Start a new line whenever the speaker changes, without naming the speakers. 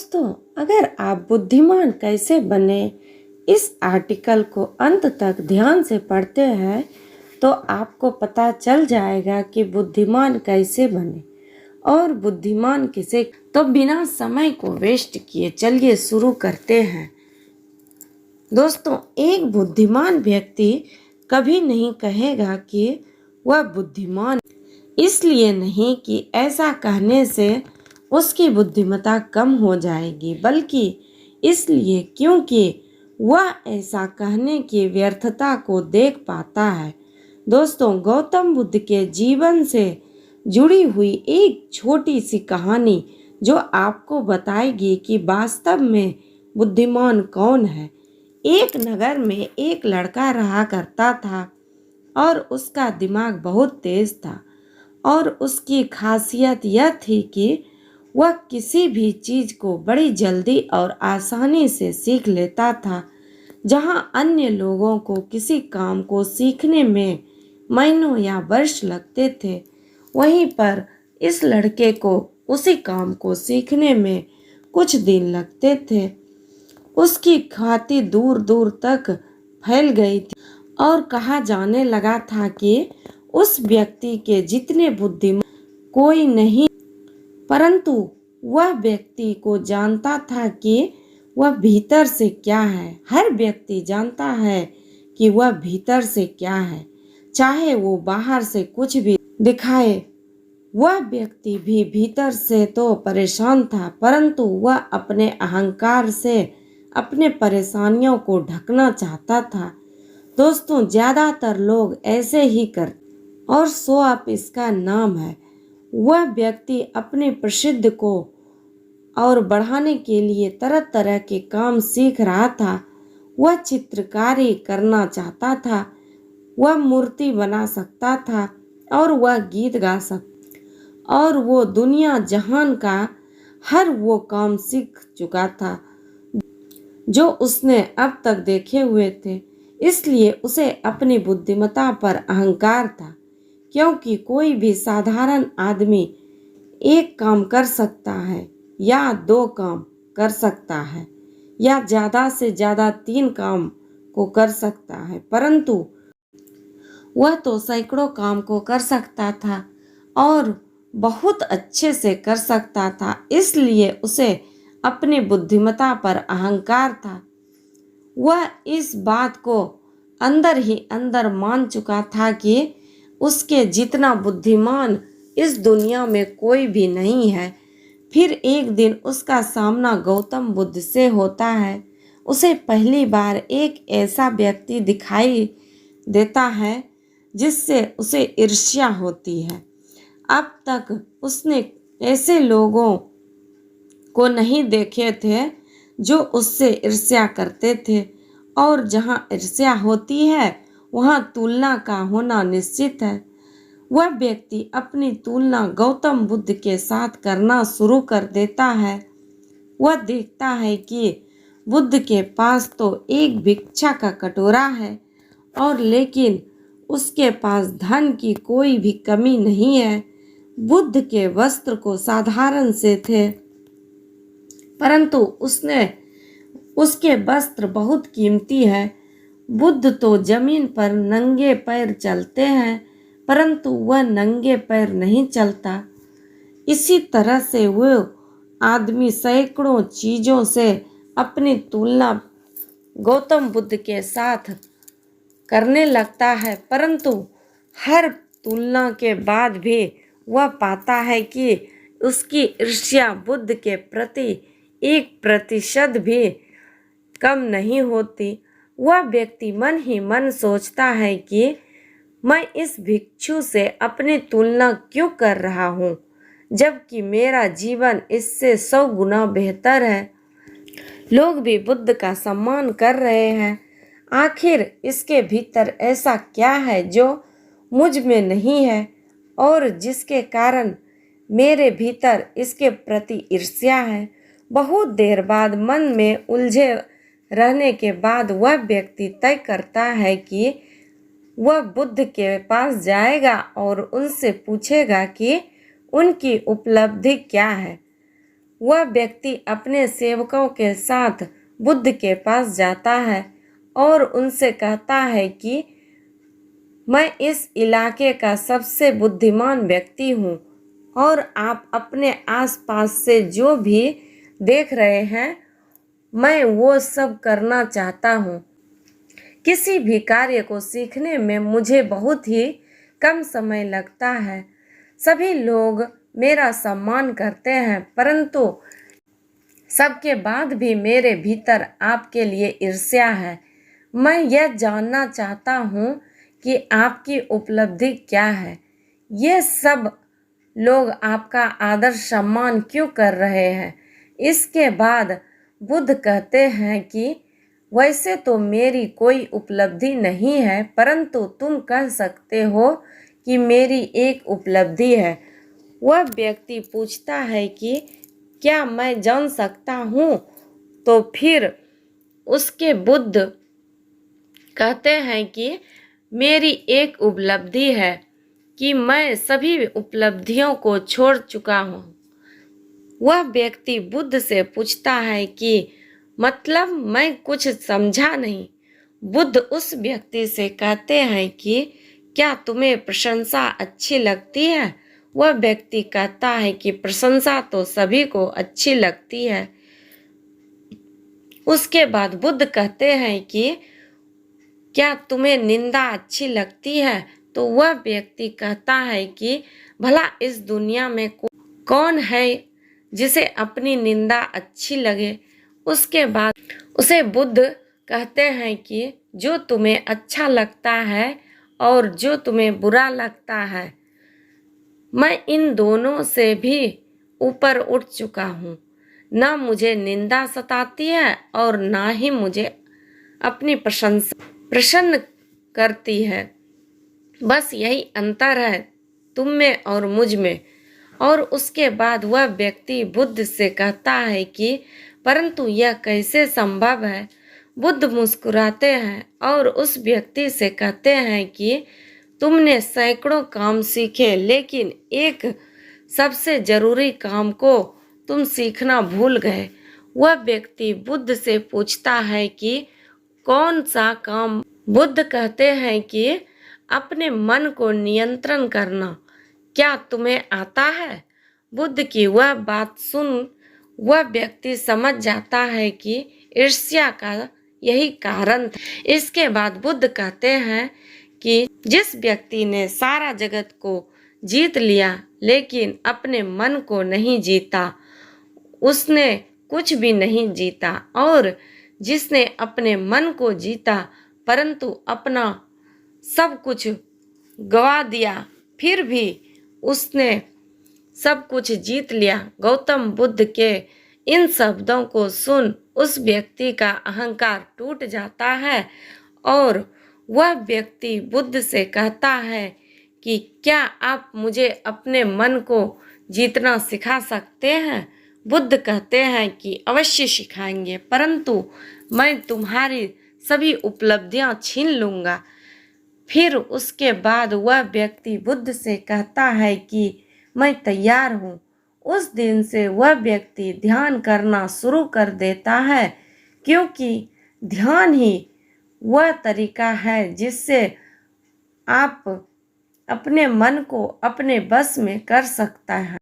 दोस्तों, अगर आप बुद्धिमान कैसे बने इस आर्टिकल को अंत तक ध्यान से पढ़ते हैं तो आपको पता चल जाएगा कि बुद्धिमान कैसे बने और बुद्धिमान किसे। तो बिना समय को वेस्ट किए चलिए शुरू करते हैं। दोस्तों, एक बुद्धिमान व्यक्ति कभी नहीं कहेगा कि वह बुद्धिमान, इसलिए नहीं कि ऐसा कहने से उसकी बुद्धिमत्ता कम हो जाएगी, बल्कि इसलिए क्योंकि वह ऐसा कहने की व्यर्थता को देख पाता है। दोस्तों, गौतम बुद्ध के जीवन से जुड़ी हुई एक छोटी सी कहानी जो आपको बताएगी कि वास्तव में बुद्धिमान कौन है। एक नगर में एक लड़का रहा करता था और उसका दिमाग बहुत तेज था और उसकी खासियत यह थी कि वह किसी भी चीज़ को बड़ी जल्दी और आसानी से सीख लेता था। जहां अन्य लोगों को किसी काम को सीखने में महीनों या वर्ष लगते थे, वहीं पर इस लड़के को उसी काम को सीखने में कुछ दिन लगते थे। उसकी ख्याति दूर दूर तक फैल गई थी और कहा जाने लगा था कि उस व्यक्ति के जितने बुद्धिमान कोई नहीं, परंतु वह व्यक्ति को जानता था कि वह भीतर से क्या है। हर व्यक्ति जानता है कि वह भीतर से क्या है, चाहे वो बाहर से कुछ भी दिखाए। वह व्यक्ति भी भीतर से तो परेशान था, परंतु वह अपने अहंकार से अपने परेशानियों को ढकना चाहता था। दोस्तों, ज़्यादातर लोग ऐसे ही करते और शो ऑफ इसका नाम है। वह व्यक्ति अपने प्रसिद्ध को और बढ़ाने के लिए तरह तरह के काम सीख रहा था। वह चित्रकारी करना चाहता था, वह मूर्ति बना सकता था और वह गीत गा सकता, और वो दुनिया जहान का हर वो काम सीख चुका था जो उसने अब तक देखे हुए थे। इसलिए उसे अपनी बुद्धिमत्ता पर अहंकार था, क्योंकि कोई भी साधारण आदमी एक काम कर सकता है या दो काम कर सकता है या ज़्यादा से ज़्यादा 3 काम को कर सकता है, परंतु वह तो सैकड़ों काम को कर सकता था और बहुत अच्छे से कर सकता था। इसलिए उसे अपनी बुद्धिमत्ता पर अहंकार था। वह इस बात को अंदर ही अंदर मान चुका था कि उसके जितना बुद्धिमान इस दुनिया में कोई भी नहीं है। फिर एक दिन उसका सामना गौतम बुद्ध से होता है। उसे पहली बार एक ऐसा व्यक्ति दिखाई देता है जिससे उसे ईर्ष्या होती है। अब तक उसने ऐसे लोगों को नहीं देखे थे जो उससे ईर्ष्या करते थे, और जहां ईर्ष्या होती है वहां तुलना का होना निश्चित है। वह व्यक्ति अपनी तुलना गौतम बुद्ध के साथ करना शुरू कर देता है। वह देखता है कि बुद्ध के पास तो एक भिक्षा का कटोरा है, और लेकिन उसके पास धन की कोई भी कमी नहीं है। बुद्ध के वस्त्र को साधारण से थे, परंतु उसके वस्त्र बहुत कीमती है। बुद्ध तो जमीन पर नंगे पैर चलते हैं, परंतु वह नंगे पैर नहीं चलता। इसी तरह से वो आदमी सैकड़ों चीज़ों से अपनी तुलना गौतम बुद्ध के साथ करने लगता है, परंतु हर तुलना के बाद भी वह पाता है कि उसकी ईर्ष्या बुद्ध के प्रति 1% भी कम नहीं होती। वह व्यक्ति मन ही मन सोचता है कि मैं इस भिक्षु से अपनी तुलना क्यों कर रहा हूँ, जबकि मेरा जीवन इससे 100 गुना बेहतर है। लोग भी बुद्ध का सम्मान कर रहे हैं। आखिर इसके भीतर ऐसा क्या है जो मुझ में नहीं है और जिसके कारण मेरे भीतर इसके प्रति ईर्ष्या है। बहुत देर बाद मन में उलझे रहने के बाद वह व्यक्ति तय करता है कि वह बुद्ध के पास जाएगा और उनसे पूछेगा कि उनकी उपलब्धि क्या है। वह व्यक्ति अपने सेवकों के साथ बुद्ध के पास जाता है और उनसे कहता है कि मैं इस इलाके का सबसे बुद्धिमान व्यक्ति हूँ और आप अपने आसपास से जो भी देख रहे हैं मैं वो सब करना चाहता हूँ। किसी भी कार्य को सीखने में मुझे बहुत ही कम समय लगता है। सभी लोग मेरा सम्मान करते हैं, परंतु सबके बाद भी मेरे भीतर आपके लिए ईर्ष्या है। मैं यह जानना चाहता हूँ कि आपकी उपलब्धि क्या है। ये सब लोग आपका आदर सम्मान क्यों कर रहे हैं। इसके बाद बुद्ध कहते हैं कि वैसे तो मेरी कोई उपलब्धि नहीं है, परंतु तुम कह सकते हो कि मेरी एक उपलब्धि है। वह व्यक्ति पूछता है कि क्या मैं जान सकता हूँ? तो फिर उसके बुद्ध कहते हैं कि मेरी एक उपलब्धि है कि मैं सभी उपलब्धियों को छोड़ चुका हूँ। वह व्यक्ति बुद्ध से पूछता है कि मतलब मैं कुछ समझा नहीं। बुद्ध उस व्यक्ति से कहते हैं कि क्या तुम्हें प्रशंसा अच्छी लगती है? वह व्यक्ति कहता है कि प्रशंसा तो सभी को अच्छी लगती है। उसके बाद बुद्ध कहते हैं कि क्या तुम्हें निंदा अच्छी लगती है? तो वह व्यक्ति कहता है कि भला इस दुनिया में कौन है जिसे अपनी निंदा अच्छी लगे। उसके बाद उसे बुद्ध कहते हैं कि जो तुम्हें अच्छा लगता है और जो तुम्हें बुरा लगता है, मैं इन दोनों से भी ऊपर उठ चुका हूँ। न मुझे निंदा सताती है और ना ही मुझे अपनी प्रसन्न करती है। बस यही अंतर है तुम में और मुझ में। और उसके बाद वह व्यक्ति बुद्ध से कहता है कि परंतु यह कैसे संभव है? बुद्ध मुस्कुराते हैं और उस व्यक्ति से कहते हैं कि तुमने सैकड़ों काम सीखे, लेकिन एक सबसे जरूरी काम को तुम सीखना भूल गए। वह व्यक्ति बुद्ध से पूछता है कि कौन सा काम? बुद्ध कहते हैं कि अपने मन को नियंत्रण करना। क्या तुम्हें आता है? बुद्ध की वह बात सुन वह व्यक्ति समझ जाता है कि ईर्ष्या का यही कारण था। इसके बाद बुद्ध कहते हैं कि जिस व्यक्ति ने सारा जगत को जीत लिया लेकिन अपने मन को नहीं जीता, उसने कुछ भी नहीं जीता। और जिसने अपने मन को जीता परंतु अपना सब कुछ गवा दिया, फिर भी उसने सब कुछ जीत लिया। गौतम बुद्ध के इन शब्दों को सुन उस व्यक्ति का अहंकार टूट जाता है और वह व्यक्ति बुद्ध से कहता है कि क्या आप मुझे अपने मन को जीतना सिखा सकते हैं? बुद्ध कहते हैं कि अवश्य सिखाएंगे, परंतु मैं तुम्हारी सभी उपलब्धियां छीन लूँगा। फिर उसके बाद वह व्यक्ति बुद्ध से कहता है कि मैं तैयार हूँ। उस दिन से वह व्यक्ति ध्यान करना शुरू कर देता है, क्योंकि ध्यान ही वह तरीका है जिससे आप अपने मन को अपने बस में कर सकता है।